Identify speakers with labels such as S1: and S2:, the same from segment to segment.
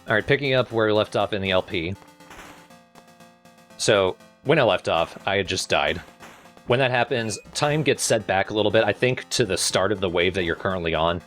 S1: Alright, picking up where we left off in the LP. So, when I left off, I had just died. When that happens, time gets set back a little bit, I think, to the start of the wave that you're currently on,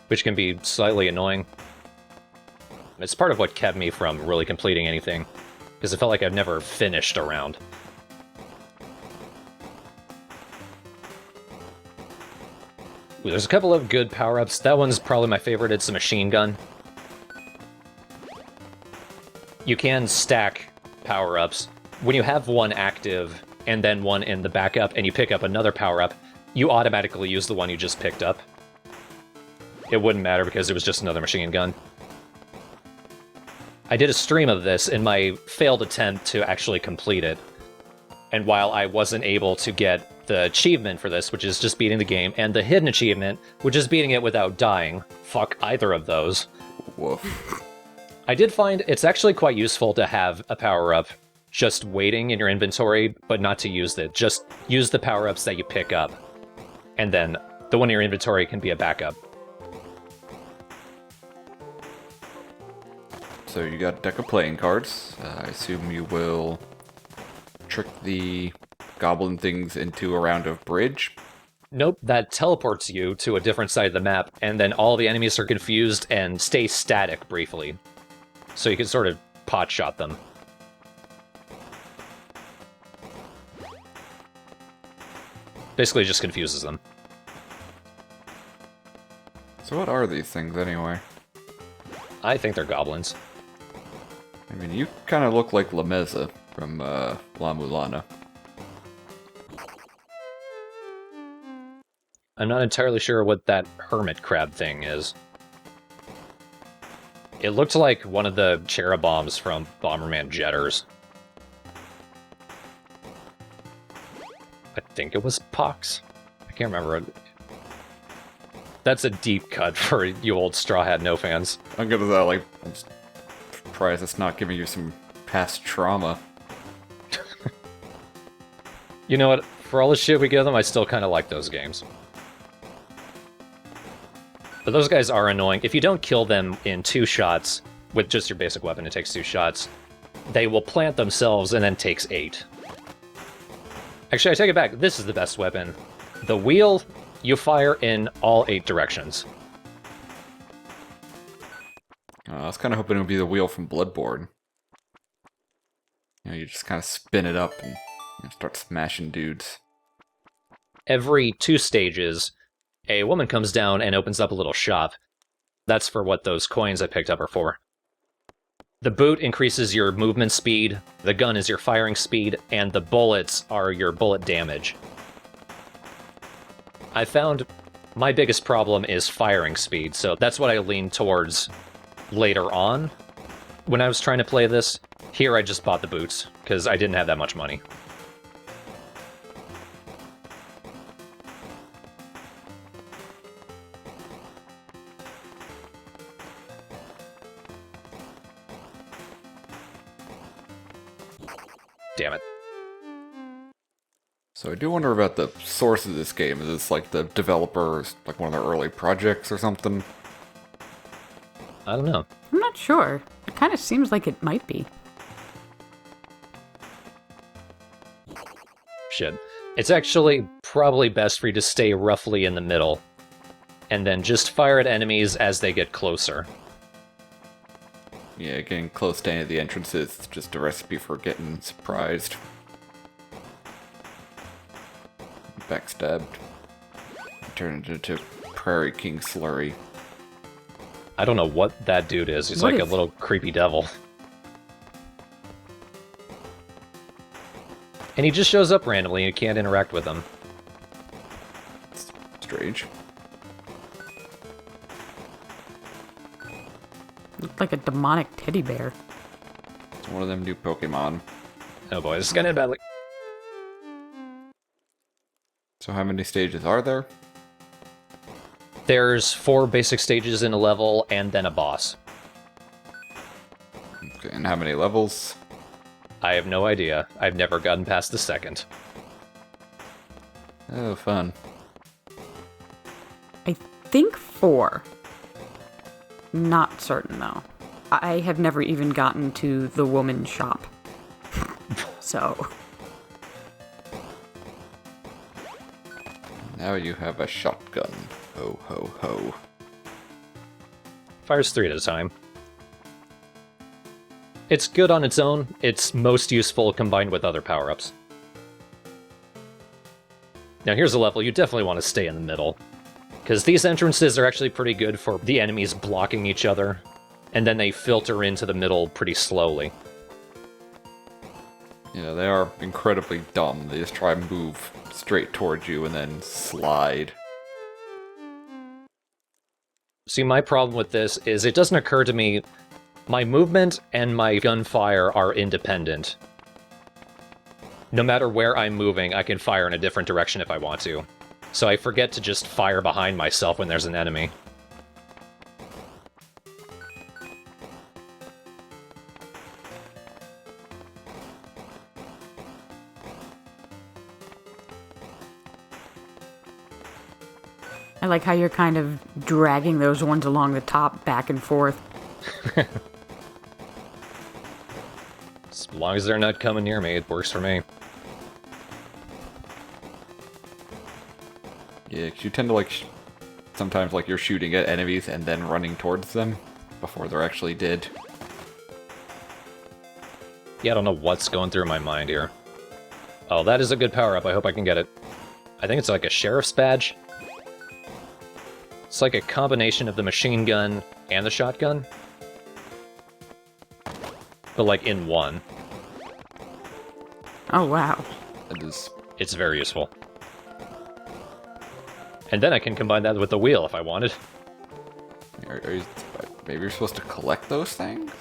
S1: which can be slightly annoying. It's part of what kept me from really completing anything, because it felt like I've never finished a round. Ooh, there's a couple of good power-ups. That one's probably my favorite. It's a machine gun. You can stack power-ups. When you have one active and then one in the backup and you pick up another power-up, you automatically use the one you just picked up. It wouldn't matter because it was just another machine gun. I did a stream of this in my failed attempt to actually complete it. And while I wasn't able to get the achievement for this, which is just beating the game, and the hidden achievement, which is beating it without dying, fuck either of those.
S2: Woof.
S1: I did find it's actually quite useful to have a power-up just waiting in your inventory, but not to use it. Just use the power-ups that you pick up. And then the one in your inventory can be a backup.
S2: So you got a deck of playing cards. I assume you will trick the goblin things into a round of bridge.
S1: Nope, that teleports you to a different side of the map, and then all the enemies are confused and stay static briefly. So you can sort of pot-shot them. Basically just confuses them.
S2: So what are these things anyway?
S1: I think they're goblins.
S2: I mean, you kind of look like La Mesa from La Mulana.
S1: I'm not entirely sure what that hermit crab thing is. It looked like one of the cheruboms from Bomberman Jetters. I think it was Pox. I can't remember. That's a deep cut for you old TheStrawhatNO fans.
S2: I'm gonna like, I'm surprised it's not giving you some past trauma.
S1: You know what? For all the shit we give them, I still kind of like those games. But those guys are annoying. If you don't kill them in 2 shots, with just your basic weapon, it takes 2 shots, they will plant themselves and then takes 8. Actually, I take it back. This is the best weapon. The wheel, you fire in all 8 directions.
S2: I was kind of hoping it would be the wheel from Bloodborne. You know, you just kind of spin it up and start smashing dudes.
S1: Every 2 stages, a woman comes down and opens up a little shop. That's for what those coins I picked up are for. The boot increases your movement speed, the gun is your firing speed, and the bullets are your bullet damage. I found my biggest problem is firing speed, so that's what I lean towards later on. When I was trying to play this, here I just bought the boots, because I didn't have that much money. Damn it.
S2: So I do wonder about the source of this game. Is this like the developers, like one of their early projects or something?
S1: I don't know.
S3: I'm not sure. It kind of seems like it might be.
S1: Shit. It's actually probably best for you to stay roughly in the middle, and then just fire at enemies as they get closer.
S2: Yeah, getting close to any of the entrances is just a recipe for getting surprised. Backstabbed. Turned into Prairie King Slurry.
S1: I don't know what that dude is. He's
S3: What
S1: like
S3: is-
S1: a little creepy devil. And he just shows up randomly and you can't interact with him.
S2: Strange.
S3: Looked like a demonic teddy bear.
S2: It's one of them new Pokemon.
S1: Oh boy, this is gonna end badly.
S2: So how many stages are there?
S1: There's 4 basic stages in a level and then a boss.
S2: Okay, and how many levels?
S1: I have no idea. I've never gotten past the second.
S2: Oh, fun.
S3: I think 4. Not certain, though. I have never even gotten to the woman shop. So,
S2: Now you have a shotgun. Ho, ho, ho.
S1: Fires 3 at a time. It's good on its own. It's most useful combined with other power-ups. Now here's a level you definitely want to stay in the middle, because these entrances are actually pretty good for the enemies blocking each other, and then they filter into the middle pretty slowly.
S2: Yeah, they are incredibly dumb. They just try and move straight towards you and then slide.
S1: See, my problem with this is it doesn't occur to me my movement and my gunfire are independent. No matter where I'm moving, I can fire in a different direction if I want to. So I forget to just fire behind myself when there's an enemy.
S3: I like how you're kind of dragging those ones along the top back and forth.
S1: As long as they're not coming near me, it works for me.
S2: Yeah, 'cause you tend to sometimes you're shooting at enemies and then running towards them before they're actually dead.
S1: Yeah, I don't know what's going through my mind here. Oh, that is a good power-up. I hope I can get it. I think it's like a sheriff's badge. It's like a combination of the machine gun and the shotgun. But like in one.
S3: Oh, wow.
S2: That is...
S1: It's very useful. And then I can combine that with the wheel if I wanted.
S2: Maybe you're supposed to collect those things?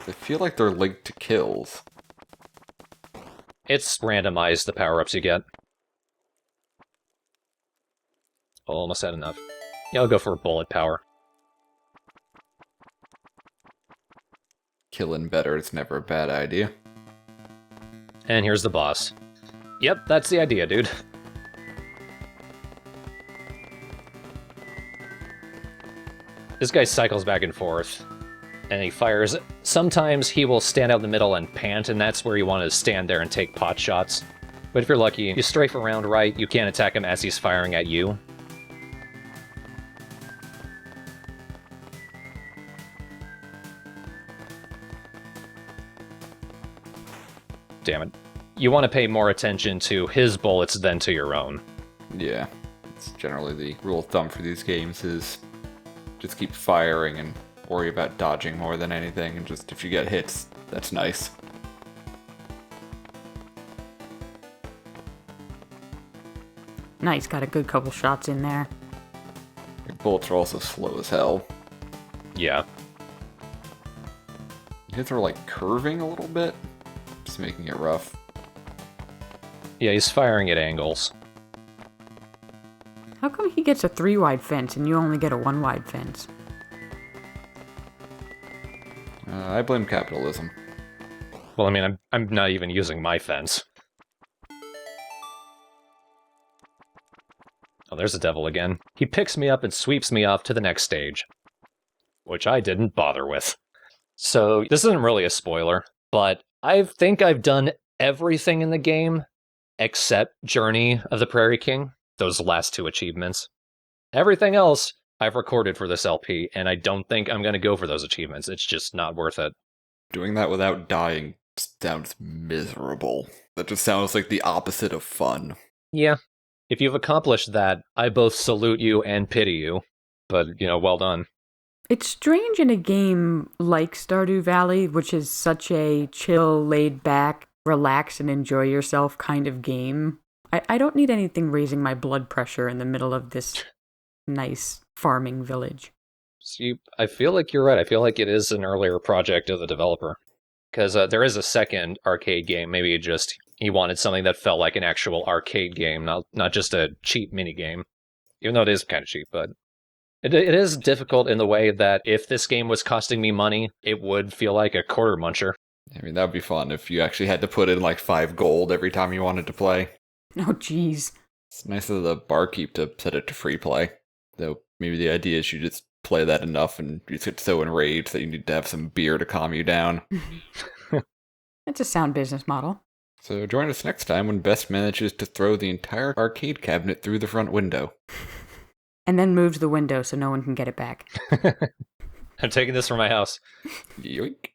S2: I feel like they're linked to kills.
S1: It's randomized, the power-ups you get. Almost had enough. Yeah, I'll go for bullet power.
S2: Killing better is never a bad idea.
S1: And here's the boss. Yep, that's the idea, dude. This guy cycles back and forth, and he fires. Sometimes he will stand out in the middle and pant, and that's where you want to stand there and take pot shots. But if you're lucky, you strafe around right, you can't attack him as he's firing at you. Damn it. You want to pay more attention to his bullets than to your own.
S2: Yeah, it's generally the rule of thumb for these games is just keep firing and worry about dodging more than anything, and just if you get hits, that's nice.
S3: Nice, got a good couple shots in there.
S2: Your bullets are also slow as hell.
S1: Yeah.
S2: Hits are curving a little bit, just making it rough.
S1: Yeah, he's firing at angles.
S3: How come he gets a 3-wide fence and you only get a 1-wide fence?
S2: I blame capitalism.
S1: Well, I mean, I'm not even using my fence. Oh, there's the devil again. He picks me up and sweeps me off to the next stage. Which I didn't bother with. So, this isn't really a spoiler, but I think I've done everything in the game except Journey of the Prairie King, those last 2 achievements. Everything else I've recorded for this LP, and I don't think I'm going to go for those achievements. It's just not worth it.
S2: Doing that without dying sounds miserable. That just sounds like the opposite of fun.
S1: Yeah. If you've accomplished that, I both salute you and pity you. But, well done.
S3: It's strange in a game like Stardew Valley, which is such a chill, laid back, relax and enjoy yourself kind of game. I don't need anything raising my blood pressure in the middle of this nice farming village.
S1: See, I feel like you're right. I feel like it is an earlier project of the developer. Because there is a second arcade game. Maybe he wanted something that felt like an actual arcade game, not just a cheap mini game. Even though it is kind of cheap, but it is difficult in the way that if this game was costing me money, it would feel like a quarter muncher.
S2: I mean, that'd be fun if you actually had to put in 5 gold every time you wanted to play.
S3: Oh, jeez.
S2: It's nice of the barkeep to set it to free play. Though maybe the idea is you just play that enough and you just get so enraged that you need to have some beer to calm you down.
S3: It's a sound business model.
S2: So join us next time when Bess manages to throw the entire arcade cabinet through the front window.
S3: And then moves the window so no one can get it back.
S1: I'm taking this from my house.
S2: Yoink.